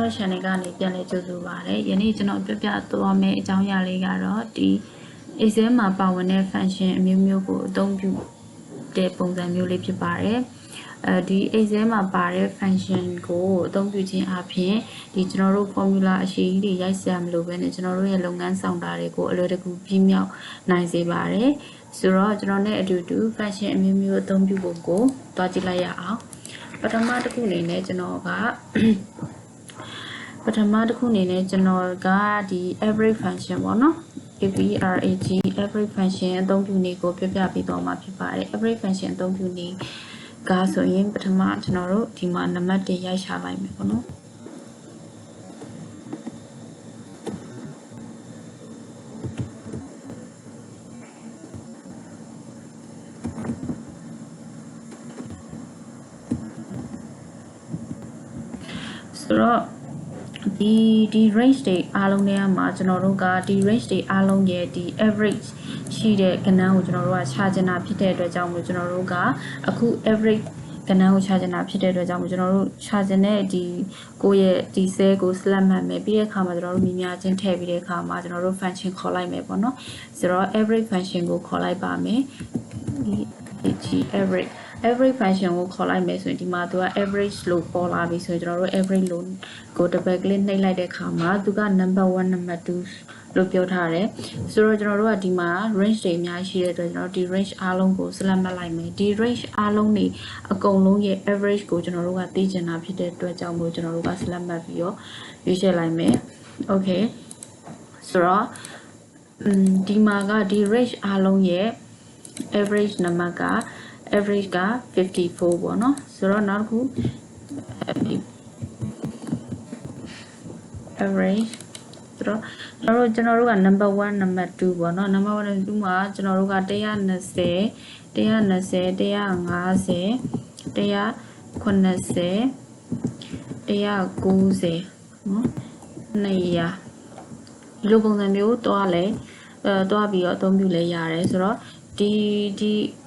တော့ channel ကနေပြန်လည်ကြိုဆိုပါရစေ။ယနေ့ကျွန်တော်ပြပြသွားမယ့်အကြောင်းအရာလေးကတော့ဒီ Excel မှာပါဝင်တဲ့ function အမျိုးမျိုးကိုအသုံးပြုတဲ့ပုံစံမျိုးလေးဖြစ်ပါတယ်။ဒီ Excel မှာပါတဲ့ function ကိုအသုံးပြုခြင်းအပြင်ဒီကျွန်တော်တို့ formula အရှိကြီးတွေရိုက်စရာမလိုဘဲနဲ့ကျွန်တော်တို့ရဲ့လုပ်ငန်းဆောင်တာတွေကိုအလွယ်တကူပြည့်မြောက်နိုင်စေပါတယ်။ဆိုတော့ကျွန်တော်နဲ့အတူတူ function အမျိုးမျိုးအသုံးပြုဖို့ကိုတွားကြည့်လိုက်ရအောင်။ပထမတစ်ခုအနေနဲ့ကျွန်တော်ကဒီ average function ပေါ့နော် average average function အသုံးပြုနည်းကိုပြပြပေးသွားမှာဖြစ်ပါတယ် average function အသုံးပြုနည်းကဆိုရင်ပထမကျွန်တော်တို့ဒီမှာနံပါတ်1ရိုက်ရှာလိုက်မယ်ပေါ့နော်ဆိုတော့ဒီ range တွေအားလုံးထဲမှာကျွန်တော်တို့ကဒီ range တွေအားလုံးရဲ့ဒီ average ရှိတဲ့ကဏ္ဍကိုကျွန်တော်တို့ကခြာချင်တာဖြစ်တဲ့အတွက်ကြောင့်မို့ကျွန်တော်တို့ကအခု average ကဏ္ဍကိုခြာချင်တာဖြစ်တဲ့အတွက်ကြောင့်မို့ကျွန်တော်တို့ခြာချင်တဲ့ဒီကိုယ့်ရဲ့ဒီ cell ကို select မှတ်မယ်ပြီးတဲ့အခါမှာကျွန်တော်တို့မြင်များချင်းထည့်ပြီးတဲ့အခါမှာကျွန်တော်တို့ function ခေါ်လိုက်မယ်ပေါ့နော်ဆိုတော့ average function ကိုခေါ်လိုက်ပါမယ်ဒီ average function ကိုခေါ်လိုက်မယ်ဆိုရင်ဒီမှာသူက average လို့ပေါ်လာပြီဆိုရင်ကျွန်တော်တို့ average လို့ကို double click နှိပ်လိုက်တဲ့အခါမှာသူက number 1 number 2လို့ပြောထားတယ်ဆိုတော့ကျွန်တော်တို့ကဒီမှာ range တွေအများကြီးရှိတဲ့အတွက်ကျွန်တော်ဒီ range အားလုံးကို select မှတ်လိုက်မယ်ဒီ range အားလုံးတွေအကုန်လုံးရဲ့ average ကိုကျွန်တော်တို့ကသိချင်တာဖြစ်တဲ့အတွက်ကြောင့်မို့ကျွန်တော်တို့က select မှတ်ပြီးတော့ရွေးချယ်လိုက်မယ် okay ဆိုတော့ဒီမှာကဒီ range အားလုံးရဲ့ average number ကaverage က54ပေါ့နော်ဆိုတော့နောက်တစ်ခု average ဆိုတော့ကျွန်တော်တို့က number 1 number 2ပေါ့နော် number 1 number 2မှာကျွန်တော်တို့က120 150 နော်200ဒီလိုပုံစံမျိုးတွားပြီးတော့အသုံးပြုလဲရတယ်ဆိုတော့ဒီ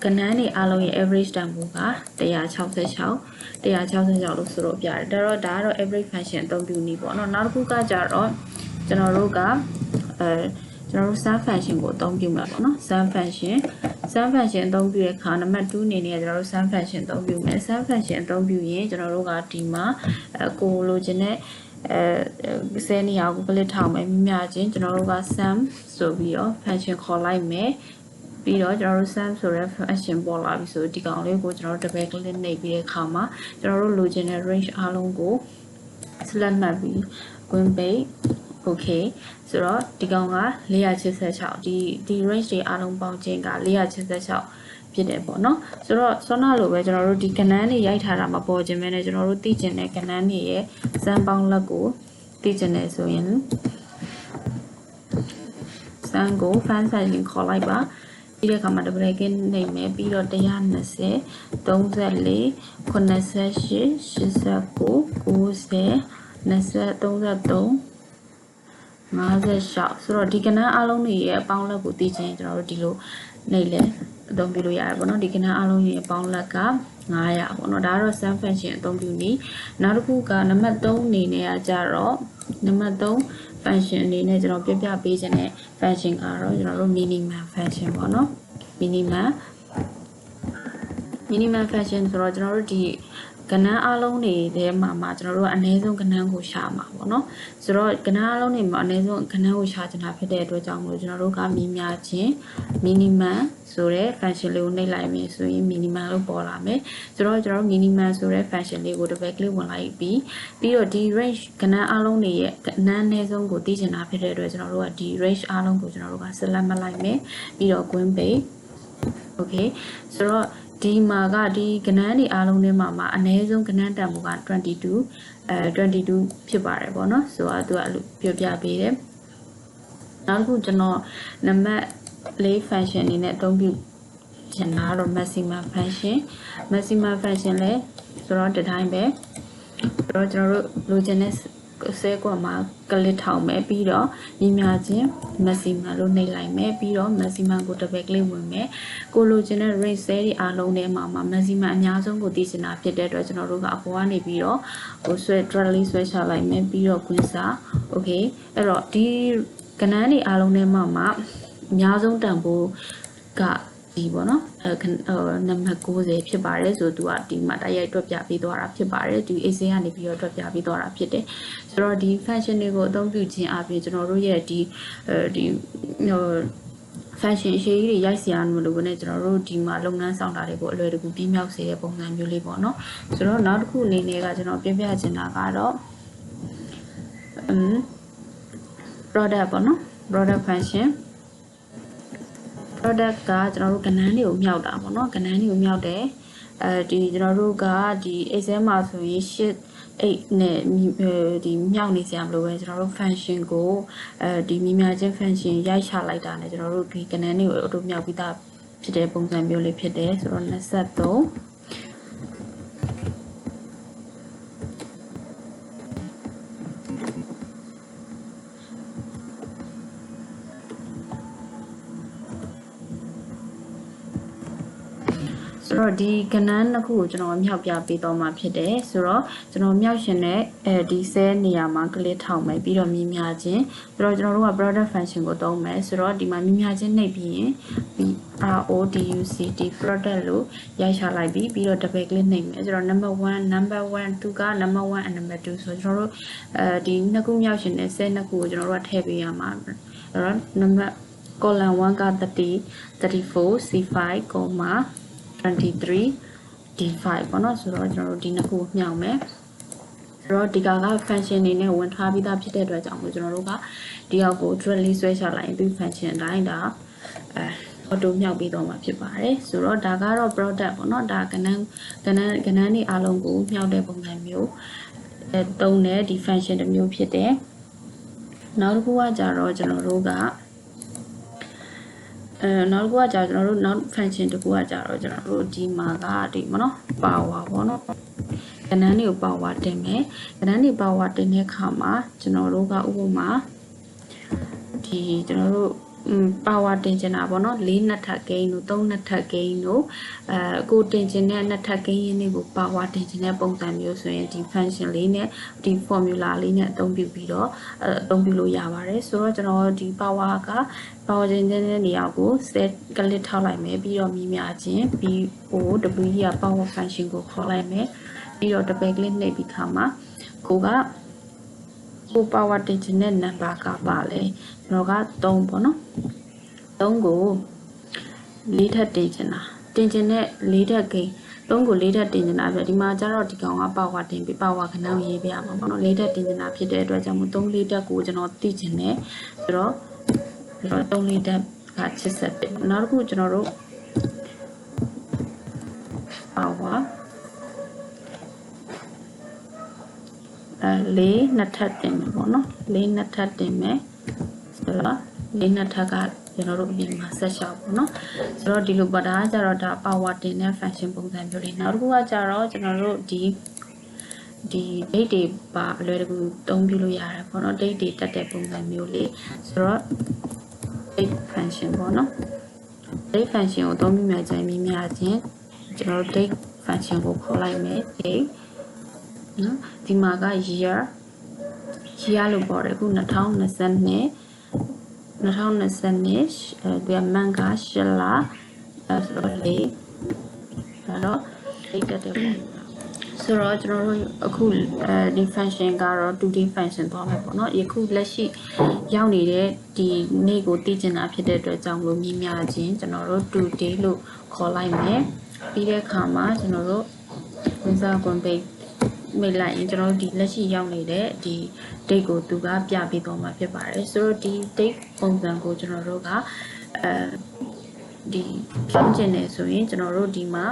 ကဏ္ဍတွေအားလုံးရဲ့ average တန်ဖိုးက166လို့ဆိုတော့ပြတယ်ဒါကတော့ average function အသုံးပြုနည်းပေါ့နော်နောက်တစ်ခုကကြတော့ကျွန်တော်တို့ sum function ကိုအသုံးပြုမှာပေါ့နော် sum function အသုံးပြုတဲ့အခါနံပါတ်2အနေနဲ့ကျွန်တော်တို့ sum function အသုံးပြုမယ် sum function အသုံးပြုရင်ကျွန်တော်တို့ကဒီမှာကိုလိုချင်တဲ့10နေရာကို split ထောက်မယ်မြင်ချင်းကျွန်တော်တို့က sum ဆိုပြီးတော့ function ခေါ်လိုက်မယ်ပြီးတော့ကျွန်တော်တို့ sum ဆိုတဲ့ function ပေါ်လာပြီဆိုဒီကောင်လေးကိုကျွန်တော်တို့ double click နှိပ်ပြီးတဲ့အခါမှာကျွန်တော်တို့လိုချင်တဲ့ range အားလုံးကို select မှတ်ပြီး win page okay ဆိုတော့ဒီကောင်က486ဒီ range တွေအားလုံးပေါင်းခြင်းက486ဖြစ်တယ်ပေါ့နော်ဆိုတော့စောနလိုပဲကျွန်တော်တို့ဒီကဏ္ဍတွေရိုက်ထားတာမပေါ်ခြင်းပဲနဲ့ကျွန်တော်တို့သိချင်တဲ့ကဏ္ဍတွေရဲ့စမ်းပေါင်းလက်ကိုသိချင်တယ်ဆိုရင်စမ်းကို fan function ခေါ်လိုက်ပါပြီးတဲ့အခါမှာ double click နှိပ်မယ်ပြီးတော့120 34 88 89 90 33 56ဆိုတော့ဒီကဏ္ဍအားလုံးတွေရဲ့အပေါင်းလက်ကိုသိချင်ကျွန်တော်တို့ဒီလိုနှိပ်လဲအသုံးပြုလို့ရတယ်ပေါ့နော်ဒီကဏ္ဍအားလုံးရဲ့အပေါင်းလက်က900ပေါ့နော်ဒါကတော့ sum function အသုံးပြုနည်းနောက်တစ်ခုကနံပါတ်3အနေနဲ့ကြတော့နံပါတ်3 function အနေနဲ့ကျွန်တော်ပြပြပေးခြင်းတဲ့ function ကတော့ကျွန်တော်တို့ minimum function ပေါ့နော် minimum function ဆိုတော့ကျွန်တော်တို့ဒီကဏ္ဍအားလုံးတွေထဲမှာကျွန်တော်တို့ကအနည်းဆုံးကဏ္ဍကိုရှာမှာပေါ့နော်ဆိုတော့ကဏ္ဍအားလုံးတွေမှာအနည်းဆုံးကဏ္ဍကိုရှာချင်တာဖြစ်တဲ့အတွက်ကြောင့်မို့ကျွန်တော်တို့ကမြင်များခြင်း minimum ဆိုတဲ့ function လေးကိုနှိပ်လိုက်မယ်ဆိုရင် minimum လို့ပေါ်လာမယ်ဆိုတော့ကျွန်တော်တို့ minimum ဆိုတဲ့ function လေးကို double click ဝင်လိုက်ပြီးတော့ဒီ range ကဏ္ဍအားလုံးတွေရဲ့ကဏ္ဍအနည်းဆုံးကိုသိချင်တာဖြစ်တဲ့အတွက်ကျွန်တော်တို့ကဒီ range အားလုံးကိုကျွန်တော်တို့က select မှတ်လိုက်မယ်ပြီးတော့ win page okay ဆိုတော့ဒီမှာကဒီကဏ္ဍတွေအားလုံးထဲမှာအနည်းဆုံးကဏ္ဍတန်ဖိုးက22ဖြစ်ပါတယ်ပေါ့နော်ဆိုတော့သူကအဲ့လိုပြောပြပေးတယ်နောက်တစ်ခုကျွန်တော်နံပါတ်4 function အနေနဲ့အသုံးပြုချင်တာတော့ maximum function လဲဆိုတော့ဒီတိုင်းပဲဆိုတော့ကျွန်တော်တို့လိုချင်တဲ့ ဆဲကွာမှာကလစ်ထောင်မယ်ပြီးတော့မြင်များချင်း maximum လို့နှိပ်လိုက်မယ်ပြီးတော့ maximum ကိုတစ်ပဲကလေးဝင်မယ်ကိုလိုချင်တဲ့ rate ဆဲတွေအားလုံးထဲမှာ maximum အများဆုံးကိုသိချင်တာဖြစ်တဲ့အတွက်ကျွန်တော်တို့ကအပေါ်ကနေပြီးတော့ဟိုဆွဲ drag လေးဆွဲချလိုက်မယ်ပြီးတော့ queen စာ okay အဲ့တော့ဒီကဏ္ဍတွေအားလုံးထဲမှာအများဆုံးတန်ဖိုးကဒီပေါ့နော်နံပါတ်90ဖြစ်ပါတယ်ဆိုသူကဒီမှာတိုက်ရိုက်တွက်ပြပေးသွားတာဖြစ်ပါတယ်ဒီ AC ကနေပြီးတော့တွက်ပြပေးသွားတာဖြစ်တယ်ဆိုတော့ဒီ function တွေကိုအသုံးပြုခြင်းအပြင်ကျွန်တော်တို့ရဲ့ဒီfunction အရှိကြီးတွေရိုက်စရာမလိုဘဲနဲ့ကျွန်တော်တို့ဒီမှာလုပ်ငန်းဆောင်တာတွေကိုအလွယ်တကူပြီးမြောက်စေတဲ့ပုံစံမျိုးလေးပေါ့နော်ဆိုတော့နောက်တစ်ခုအနေနဲ့ကကျွန်တော်ပြပြချင်တာကတော့product ပေါ့နော် product function product ကကျွန်တော်တို့ကဏ္ဍတွေကိုမြောက်တာပေါ့နော်ကဏ္ဍတွေကိုမြောက်တယ်ဒီကျွန်တော်တို့ကဒီ Excel မှာဆိုရင် sheet 8နဲ့ဒီမြောက်နေစရာမလိုပဲကျွန်တော်တို့ function ကိုဒီမြင်များခြင်း function ရိုက်ချလိုက်တာနဲ့ကျွန်တော်တို့ဒီကဏ္ဍတွေကိုအတူမြောက်ပြီးသားဖြစ်တဲ့ပုံစံမျိုးလေးဖြစ်တယ်ဆိုတော့23ဆိုတော့ဒီကဏ္ဍနှစ်ခုကိုကျွန်တော်မြောက်ပြပေးတော့မှာဖြစ်တယ်ဆိုတော့ကျွန်တော်မြောက်ရှင်တဲ့ဒီဆဲနေရာမှာကလစ်ထောင်မယ်ပြီးတော့မြင်များခြင်းဆိုတော့ကျွန်တော်တို့က product function ကိုသုံးမယ်ဆိုတော့ဒီမှာမြင်များခြင်းနှိပ်ပြီးရင် product လို့ရိုက်ချလိုက်ပြီးတော့ double click နှိပ်မယ်ဆိုတော့ number 1 2က number 1 and number 2ဆိုတော့ကျွန်တော်တို့ဒီနှစ်ခုမြောက်ရှင်တဲ့ဆဲနှစ်ခုကိုကျွန်တော်တို့ကထည့်ပေးရမှာအဲ့တော့ number column 1က30 34 C5, 23 D5 ပေါ့နော်ဆိုတော့ကျွန်တော်တို့ဒီနှစ်ခုမြောက်မယ်ဆိုတော့ဒီက function နေနဲ့ဝင်ထားပြီးသားဖြစ်တဲ့အတွက်ကြောင့်မို့ကျွန်တော်တို့ကဒီအောက်ကို drag လေးဆွဲချလိုက်ရင်ဒီ function အတိုင်းဒါauto မြောက်ပြီးတော့မှာဖြစ်ပါတယ်ဆိုတော့ဒါကတော့ product ပေါ့နော်ဒါကဏ္ဍတွေအားလုံးကိုမြောက်တဲ့ပုံစံမျိုးသုံးတဲ့ဒီ function တစ်မျိုးဖြစ်တယ်နောက်တစ်ခုကကြတော့ကျွန်တော်တို့ကနောက်တစ်ခုကကြာကျွန်တော်တို့နောက် function တစ်ခုကကြာတော့ကျွန်တော်တို့ဒီမှာကဒီမနော် power ပေါ့နော်ကဏ္ဍတွေကို power တင်မယ်ကဏ္ဍတွေ power တင်တဲ့အခါမှာကျွန်တော်တို့ကဥပမာဒီကျွန်တော်တို့power တင်ချင်တာပေါ့နော်4နှစ်ထပ်ဂိမ်းတို့3နှစ်ထပ်ဂိမ်းတို့ကိုတင်ချင်တဲ့နှစ်ထပ်ဂိမ်းရင်းတွေကို power တင်ချင်တဲ့ပုံစံမျိုးဆိုရင်ဒီ function လေးနဲ့ဒီ formula လေးနဲ့အသုံးပြုပြီးတော့အသုံးပြုလို့ရပါတယ်ဆိုတော့ကျွန်တော်ဒီ power က power တင်တဲ့နေရာကို set ကလစ်ထောက်လိုက်မယ်ပြီးတော့မြည်များခြင်း POW က power function ကိုခေါ်လိုက်မယ်ပြီးတော့ double click နှိပ်ပြီးခါမှာကို power တင်ချင်တဲ့ number ကပါလဲကျွန်တော်က3ပေါ့နော်3ကို4ထပ်တင်ချင်တာတင်ချင်တဲ့4ထပ်ဂိမ်း3ကို4ထပ်တင်ချင်တာပဲဒီမှာကျတော့ဒီကောင်က power တင်ပြီး power ခဏရေးပြရမှာပေါ့နော်4ထပ်တင်ချင်တာဖြစ်တဲ့အတွက်ကြောင့်မို့3 4ထပ်ကိုကျွန်တော်သိချင်တယ်ဆိုတော့3 4ထပ်က80ပဲနောက်တစ်ခုကျွန်တော်တို့ power 4နှစ်ထပ်တင်မယ်ပေါ့နော်4နှစ်ထပ်တင်မယ်ဆိုတော့4နှစ်ထပ်ကကျွန်တော်တို့အပြင်မှာဆက်ရှောက်ပေါ့နော်ဆိုတော့ဒီလိုပါတာကျတော့ဒါ power တင်တဲ့ function ပုံစံမျိုးလေးနောက်တစ်ခုကကျတော့ကျွန်တော်တို့ဒီ date တွေပါအလွယ်တကူသုံးပြလို့ရတယ်ပေါ့နော် date တွေတက်တဲ့ပုံစံမျိုးလေးဆိုတော့ date function ပေါ့နော် date function ကိုသုံးပြမြကြမြင်များခြင်းကျွန်တော်တို့ date function ကိုခေါ်လိုက်မယ် date နော်ဒီမှာက year လို့ပေါ်တယ်အခု2022ဒီမန်က8လဆိုတော့လေဒါတော့အိတ်တက်တယ်ပေါ့ဆိုတော့ကျွန်တော်တို့အခုဒီ function ကတော့ today function သွားမယ်ပေါ့နော်ယခုလက်ရှိရောက်နေတဲ့ဒီနေ့ကိုသိချင်တာဖြစ်တဲ့အတွက်ကြောင့်လို့မြင်များခြင်းကျွန်တော်တို့ today လို့ခေါ်လိုက်မယ်ပြီးတဲ့အခါမှာကျွန်တော်တို့ဝင်စားကွန်ပိတ်မိတ်လိုက်ရင်ကျွန်တော်တို့ဒီလက်ရှိရောက်နေတဲ့ဒီ date ကိုသူကပြပေးသွားမှာဖြစ်ပါတယ်ဆိုတော့ဒီ date ပုံစံကိုကျွန်တော်တို့ကဒီဖြန့်ကျင်နေဆိုရင်ကျွန်တော်တို့ဒီမှာ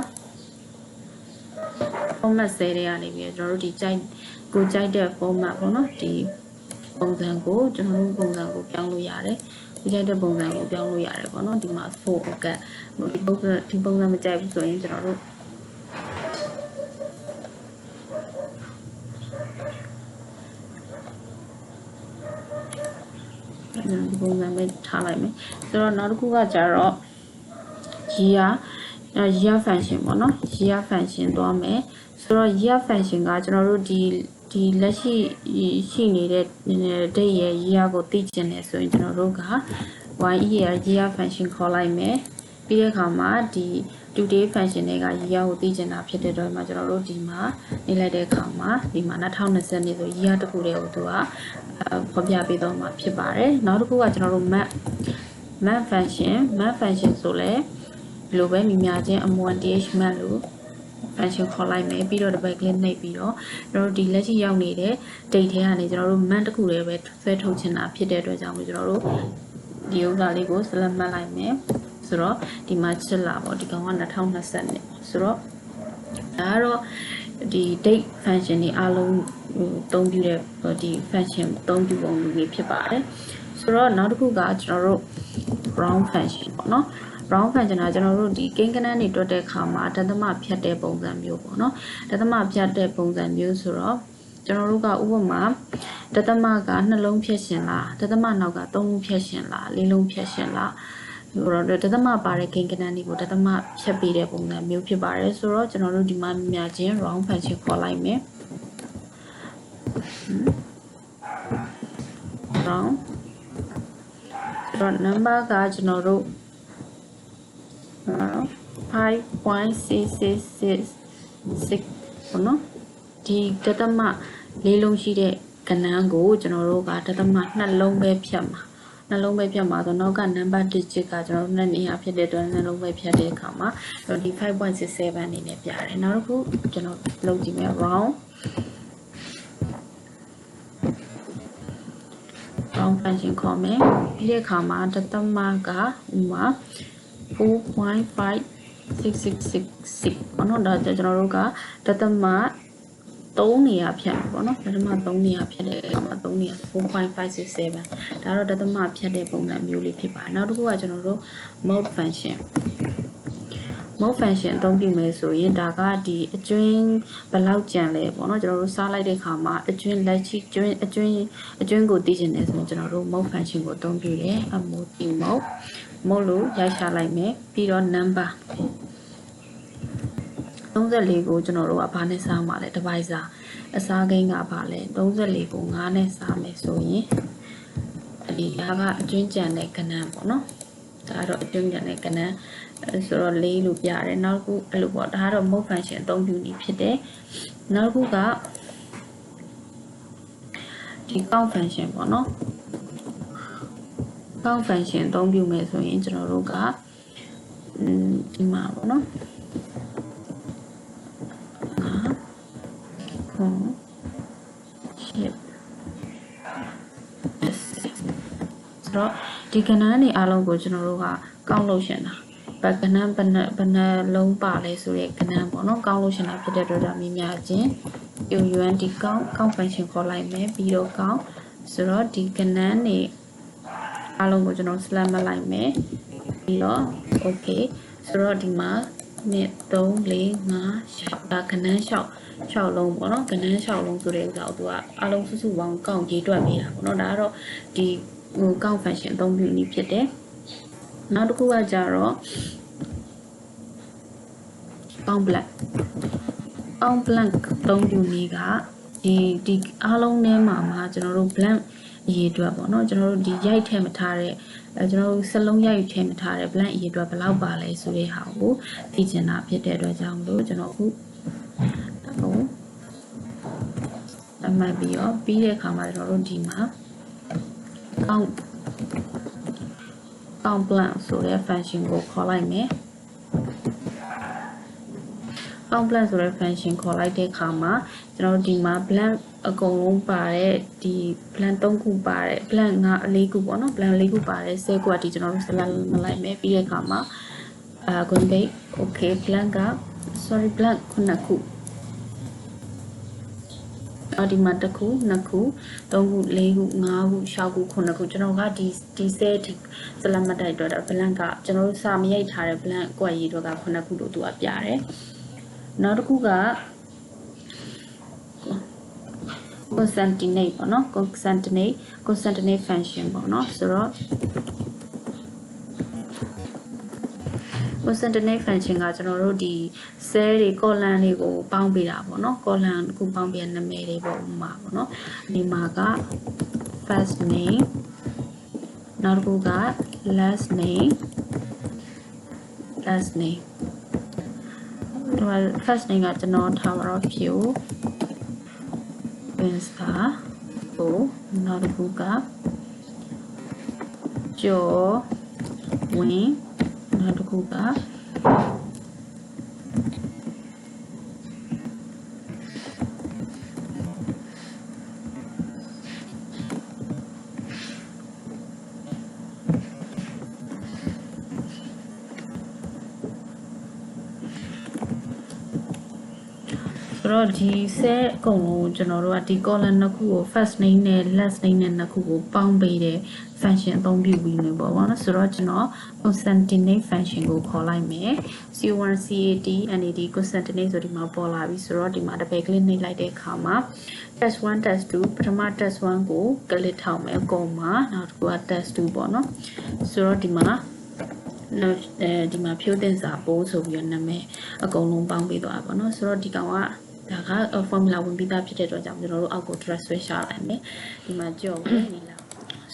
format ဆဲတွေကနေပြီးကျွန်တော်တို့ဒီကြိုက်တဲ့ format ပေါ့နော်ဒီပုံစံကိုကျွန်တော်တို့ပုံစံကိုပြောင်းလို့ရတယ်ဒီကြိုက်တဲ့ပုံစံကိုပြောင်းလို့ရတယ်ပေါ့နော်ဒီမှာ 4 ကဒီပုံစံမကြိုက်ဘူးဆိုရင်ကျွန်တော်တို့ ဒီပုံစံပဲထားလိုက်မယ်ဆိုတော့နောက်တစ်ခုကကြတော့ year function ပေါ့နော် year function သွားမယ်ဆိုတော့ year function ကကျွန်တော်တို့ဒီလက်ရှိနေတဲ့ date ရဲ့ year ကိုသိချင်တယ်ဆိုရင်ကျွန်တော်တို့က year function ခေါ်လိုက်မယ်ပြီးတဲ့အခါမှာဒီ today function တွေက year ကိုသိချင်တာဖြစ်တဲ့အတွက်မှာကျွန်တော်တို့ဒီမှာနေလိုက်တဲ့အခါမှာဒီမှာ2020နှစ်ဆို year တစ်ခုတည်းကိုသူကဖော်ပြပေးတော့မှာဖြစ်ပါတယ်နောက်တစ်ခုကကျွန်တော်တို့ month function ဆိုလဲဒီလိုပဲမြများချင်းအမွန် th month လို့ function ခေါ်လိုက်မယ်ပြီးတော့ double click နှိပ်ပြီးတော့ကျွန်တော်တို့ဒီလက်ရှိရောက်နေတဲ့ date ထဲကနေကျွန်တော်တို့ month တစ်ခုတည်းပဲဆွဲထုတ်ချင်တာဖြစ်တဲ့အတွက်ကြောင့်ကျွန်တော်တို့ဒီဥစ္စာလေးကို select မှတ်လိုက်မယ်ဆိုတော့ဒီမှာချစ်လာပေါ့ဒီကောင်က2020နှစ်ဆိုတော့ဒါကတော့ဒီ date function တွေအားလုံးသုံးပြတဲ့ဒီ function သုံးပြပုံမျိုးဖြစ်ပါတယ်ဆိုတော့နောက်တစ်ခုကကျွန်တော်တို့ round function ပေါ့နော် round function ကကျွန်တော်တို့ဒီကိန်းကဏ္ဍတွေတွက်တဲ့အခါမှာဒသမဖြတ်တဲ့ပုံစံမျိုးပေါ့နော်ဒသမဖြတ်တဲ့ပုံစံမျိုးဆိုတော့ကျွန်တော်တို့ကဥပမာဒသမကနှလုံးဖြတ်ရှင်လားဒသမနောက်ကသုံးလုံးဖြတ်ရှင်လားလေးလုံးဖြတ်ရှင်လားဒသမပါတဲ့ကိန်းကဏ္ဍတွေကိုဒသမဖြတ်ပေးတဲ့ပုံစံမျိုးဖြစ်ပါတယ်ဆိုတော့ကျွန်တော်တို့ဒီမှာမြင်ချင်း round function ခေါ်လိုက်မယ် round ဆိုတော့ number ကကျွန်တော်တို့5.6666ပေါ့နော်ဒီဒသမလေးလုံးရှိတဲ့ကဏ္ဍကိုကျွန်တော်တို့ကဒသမနှလုံးပဲဖြတ်မှာနှလုံးပဲဖြတ်မှာဆိုနောက်က number digit ကကျွန်တော်တို့နေရာဖြစ်တဲ့အတွက်နှလုံးပဲဖြတ်တဲ့အခါမှာဒီ 5.67 အနေနဲ့ပြရတယ်နောက်တစ်ခုကျွန်တော်လုပ်ကြည့်မယ် round function ခေါ်မယ်ပြီးတဲ့အခါမှာဒသမကဥမာ 4.5666ပေါ့နော်ဒါကျွန်တော်တို့ကဒသမ3နေရာဖြတ်ပေါ့နော်ဒသမ3နေရာဖြတ်တဲ့အခါမှာ3နေရာ 4.567 ဒါတော့ဒသမဖြတ်တဲ့ပုံစံမျိုးလေးဖြစ်ပါတယ်နောက်တစ်ခုကကျွန်တော်တို့ mode function အသုံးပြုမယ်ဆိုရင်ဒါကဒီအကျွင်းဘယ်လောက်ကြံလဲပေါ့နော်ကျွန်တော်တို့စားလိုက်တဲ့အခါမှာအကျွင်းလက်ရှိအကျွင်းကိုသိချင်တယ်ဆိုရင်ကျွန်တော်တို့ mode function ကိုအသုံးပြုတယ်အမို့ဒီ mode လို့ရိုက်ရှာလိုက်မယ်ပြီးတော့ number 34ကိုကျွန်တော်တို့ကဘာနဲ့စားမှာလဲတစ်ပိုက်စားအစားကိန်းကဘာလဲ34ကို9နဲ့စားမယ်ဆိုရင်ဒီကအကျွင်းကြံတဲ့ကဏ္ဍပေါ့နော်ဒါကတော့အကျွင်းကြံတဲ့ကဏ္ဍဆိုတော့4လို့ပြရတယ်နောက်တစ်ခုအဲ့လိုပေါ့ဒါကတော့ mode function အသုံးပြုနည်းဖြစ်တယ်နောက်တစ်ခုကဒီ count function ပေါ့နော် count function အသုံးပြုမယ်ဆိုရင်ကျွန်တော်တို့ကဒီမှာပေါ့နော်ဆိုတော့ဒီကဏ္ဍနေအားလုံးကိုကျွန်တော်တို့ကကောက်လို့ရှင်တာဘယ်ကဏ္ဍဘယ်နှလုံးပါလဲဆိုတဲ့ကဏ္ဍပေါ့နော်ကောက်လို့ရှင်တာဖြစ်တဲ့အတွက်ဒါမြင်များချင်း UUND count function ခေါ်လိုက်မယ်ပြီးတော့ count ဆိုတော့ဒီကဏ္ဍနေအားလုံးကိုကျွန်တော် select မှတ်လိုက်မယ်ပြီးတော့ okay ဆိုတော့ဒီမှာ1 2 3 4 5 6ဒါကဏ္ဍ6လုံးပေါ့နော်ကဏ္ဍ6လုံးဆိုတဲ့ဥစ္စာကိုသူကအားလုံးစုစုပေါင်းကောက်ရေးတွက်နေတာပေါ့နော်ဒါကတော့ဒီcount function အသုံးပြုနည်းဖြစ်တယ်နောက်တစ်ခုကကြတော့ count blank အသုံးပြုနည်းကဒီအားလုံးထဲမှာကျွန်တော်တို့ blank အရေးအတွက်ပေါ့နော်ကျွန်တော်တို့ဒီရိုက်ထည့်မထားတဲ့ကျွန်တော်တို့စလုံးရိုက်ထည့်မထားတဲ့ blank အရေးအတွက်ဘယ်လောက်ပါလဲဆိုတဲ့ဟာကိုသိချင်တာဖြစ်တဲ့အတွက်ကြောင့်မလို့ကျွန်တော်အခုအမှတ်ပြီးတော့ပြီးတဲ့အခါမှာကျွန်တော်တို့ဒီမှာ count blank ဆိုတဲ့ function ကိုခေါ်လိုက်မယ် count blank ဆိုတဲ့ function ခေါ်လိုက်တဲ့အခါမှာကျွန်တော်တို့ဒီမှာ blank အကုန်လုံးပါတဲ့ဒီ blank 3ခုပါတဲ့ blank 4ခုပေါ့နော် blank 4ခုပါတဲ့10ခုအထိကျွန်တော်တို့ select လိုက်မယ်ပြီးတဲ့အခါမှာconvey okay blank က blank 9ခုဒီမှာ1ခု2ခု3ခု4ခု5ခု6ခု9ခုကျွန်တော်ကဒီဆဲဒီစလမတ်တိုက်တော့ blank ကကျွန်တော်တို့စာမရိုက်ထားတဲ့ blank ကွက်ရေးတော့က9ခုလို့သူကပြတယ်နောက်တစ်ခုက concatenate ပေါ့နော် concatenate function ပေါ့နော်ဆိုတော့ concatenate function ကကျွန်တော်တို့ဒီ cell တွေ column တွေကိုပေါင်းပေးတာပေါ့နော် column တစ်ခုပေါင်းပေးတဲ့နာမည်တွေပေါ့ဥပမာပေါ့နော်ဒီမှာက first name နောက်တစ်ခုက last name ဒီမှာ first name ကကျွန်တော်ထားပါတော့ဖြူ Windsor ကိုနောက်တစ်ခုကကျော်ဝင်းနောက်တစ်ခုကဆိုတော့ဒီ set အကုန်လုံးကျွန်တော်တို့ကဒီ column နှစ်ခုကို first name နဲ့ last name နဲ့နှစ်ခုကိုပေါင်းပေးတဲ့ function အသုံးပြုပြီးနေပေါ့နော်ဆိုတော့ကျွန်တော် concatenate function ကိုခေါ်လိုက်မယ် C1 CAT NAD concatenate ဆိုဒီမှာပေါ်လာပြီဆိုတော့ဒီမှာတစ်ပယ်ကလစ်နှိပ်လိုက်တဲ့အခါမှာ test 1 test 2 ပထမ test 1ကိုကလစ်ထောက်မယ်ကောမှာနောက်တစ်ခုက test 2ပေါ့နော်ဆိုတော့ဒီမှာဖြိုးတင်စာပိုးဆိုပြီးတော့နာမည်အကုန်လုံးပေါင်းပေးသွားပါပေါ့နော်ဆိုတော့ဒီကောင်ကဒါက formula ဝင်ပြီးသားဖြစ်တဲ့အတွက်ကြောင့်ကျွန်တော်တို့အောက်ကို transfer ရှာလိုက်မယ်ဒီမှာကြော်ဝင်နေလား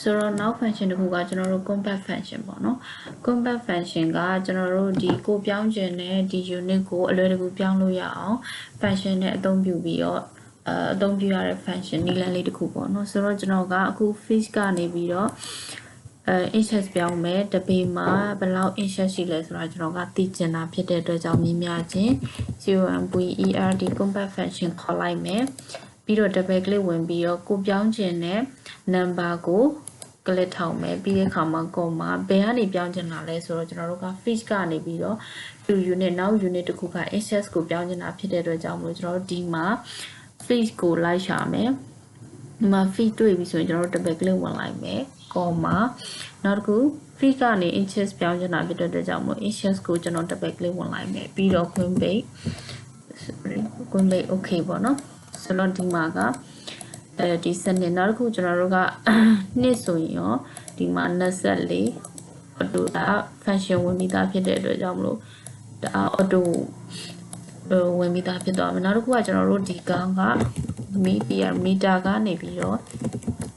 ဆိုတော့နောက် function တစ်ခုကကျွန်တော်တို့ compact function ပေါ့နော် compact function ကကျွန်တော်တို့ဒီကိုပြောင်းခြင်းနဲ့ဒီ unit ကိုအလွယ်တကူပြောင်းလို့ရအောင် function နဲ့အသုံးပြုပြီးတော့အသုံးပြုရတဲ့ function နည်းလမ်းလေးတစ်ခုပေါ့နော်ဆိုတော့ကျွန်တော်ကအခု fish ကနေပြီးတော့inches ပြောင်းမယ်တပေမှာဘယ်လောက် inches ရှိလဲဆိုတာကျွန်တော်ကသိချင်တာဖြစ်တဲ့အတွက်ကြောင့်မြင်များခြင်း COMPERD compact function ခေါ်လိုက်မယ်ပြီးတော့ double click ဝင်ပြီးတော့ကိုပြောင်းခြင်းနဲ့ number ကို click ထောက်မယ်ပြီးတဲ့အခါမှာ comma ဘယ်ကနေပြောင်းချင်တာလဲဆိုတော့ကျွန်တော်တို့က fish ကနေပြီးတော့ to unit နောက် unit တစ်ခုက inches ကိုပြောင်းချင်တာဖြစ်တဲ့အတွက်ကြောင့်မလို့ကျွန်တော်တို့ဒီမှာ fish ကိုလိုက်ရှာမယ်ဒီမှာ fish တွေ့ပြီဆိုရင်ကျွန်တော်တို့ double click ဝင်လိုက်မယ်comma နောက်တစ်ခု fish ကနေ inches ပြောင်းချင်တာဖြစ်တဲ့အတွက်ကြောင့်မို့ inches ကိုကျွန်တော် double click ဝင်လိုက်မယ်ပြီးတော့ queen base okay ပေါ့နော်ဆိုတော့ဒီမှာကဒီစနစ်နောက်တစ်ခုကျွန်တော်တို့ကနှစ်ဆိုရင်ရောဒီမှာ24 auto ဒါ function ဝင်ပြီးသားဖြစ်တဲ့အတွက်ကြောင့်မလို့ဒါ auto ဝင်ပြီးသားဖြစ်သွားမယ်နောက်တစ်ခုကကျွန်တော်တို့ဒီကောင်ကmeter ကနေပြီးတော့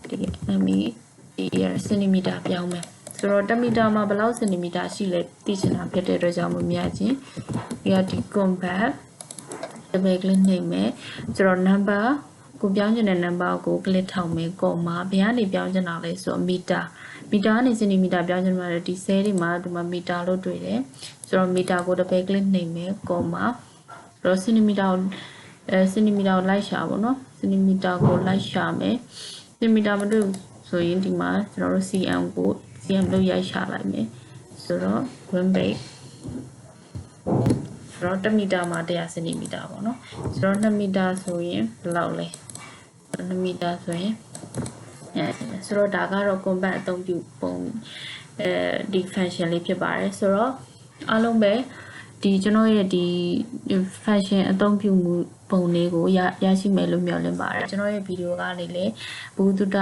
ဒီစင်တီမီတာပြောင်းမယ်ဆိုတော့1မီတာမှာဘယ်လောက်စင်တီမီတာရှိလဲသိချင်တာဖြစ်တဲ့အတွက်ကြောင့်မမြင်ချင်းဒီ compact တပည့်ကလေးနှိပ်မယ်ဆိုတော့ number ကိုပြောင်းချင်တဲ့ number ကို click ထောက်မယ် comma ဘယ်ကနေပြောင်းချင်တာလဲဆိုတော့ meter ကနေစင်တီမီတာပြောင်းချင်မှာလေဒီ cell တွေမှာဒီမှာ meter လို့တွေ့တယ်ဆိုတော့ meter ကိုတပည့် click နှိပ်မယ် comma တော့စင်တီမီတာကိုလိုက်ရှာပါတော့စင်တီမီတာကိုလိုက်ရှာမယ်စင်တီမီတာမတွေ့ဘူးဆိုရင်ဒီမှာကျွန်တော်တို့ cm ကို cm လို့ရိုက်ရှာလိုက်မယ်ဆိုတော့ 1 base ဆိုတော့1မီတာမှာ100စင်တီမီတာပေါ့နော်ဆိုတော့2မီတာဆိုရင်ဘယ်လောက်လဲ2မီတာဆိုရင်ဆိုတော့ဒါကတော့ compact အသုံးပြုပုံဒီ function လေးဖြစ်ပါတယ်ဆိုတော့အားလုံးပဲဒီကျွန်တော်ရဲ့ဒီ function အသုံးပြုမှုပုံလေးကိုရရှိမယ်လို့မျှော်လင့်ပါတယ်ကျွန်တော်ရဲ့ဗီဒီယိုကနေလည်းဘူတုဒ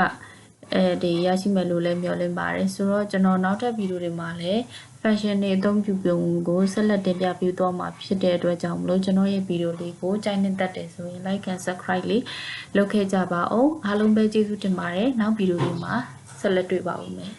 ဒီရရှိမယ်လို့လည်းမျှော်လင့်ပါတယ်ဆိုတော့ကျွန်တော်နောက်ထပ်ဗီဒီယိုတွေမှာလည်း fashion တွေအသုံးပြုပုံကိုဆက်လက်တင်ပြပေးသွားမှာဖြစ်တဲ့အတွက်ကြောင့်မလို့ကျွန်တော်ရဲ့ဗီဒီယိုလေးကိုကြိုက်နေတတ်တယ်ဆိုရင် like and subscribe လေးလုပ်ခဲ့ကြပါအောင်အားလုံးပဲကျေးဇူးတင်ပါတယ်နောက်ဗီဒီယိုတွေမှာဆက်လက်တွေ့ပါဦးမယ်